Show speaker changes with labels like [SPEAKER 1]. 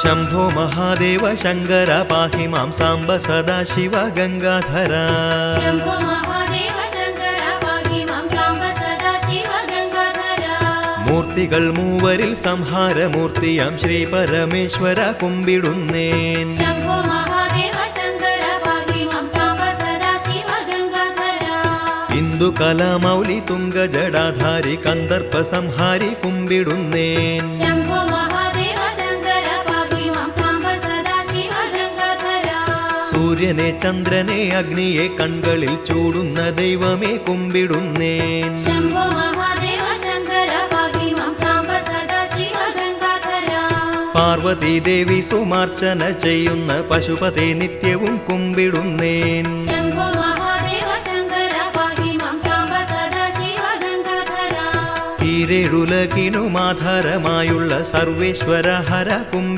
[SPEAKER 1] शंभो महादेव शंकर पाहि मां सांब सदाशिव गंगाधर
[SPEAKER 2] शंभो महादेव शंकर पाहि मां सांब सदाशिव गंगाधर
[SPEAKER 1] मूर्तिകൾ മൂവരിൽ സംഹാരമൂർത്തിയാം ശ്രീ പരമേശ്വര കുമ്പിടുന്നേൻ
[SPEAKER 2] शंभो महादेव शंकर पाहि मां सांब सदाशिव गंगाधर
[SPEAKER 1] इंदु कलामौलि तुंग जडाधारि कंदर्प संहारि कुम्बिडुन्नेन
[SPEAKER 2] शंभो महादेव शंकर पाहि मां सांब सदाशिव गंगाधर
[SPEAKER 1] सूर्यने चंद्रने अग्निये कण्കളിൽ ചൂടുന്ന ദൈവമേ കുമ്പിടുന്നേൻ
[SPEAKER 2] शंभो महादेव शंकर पाहि मां सांब सदाशिव गंगाधर
[SPEAKER 1] पार्वती देवी സുമാർച്ചന ചെയ്യുന്ന പശുപതേ നിത്യവും കുമ്പിടുന്നേൻ
[SPEAKER 2] शंभो महादेव शंकर पाहि मां सांब सदाशिव गंगाधर
[SPEAKER 1] ഈരേഴുലകിനും ആധാരമായുള്ള സർവേശ്വര ഹര കുമ്പി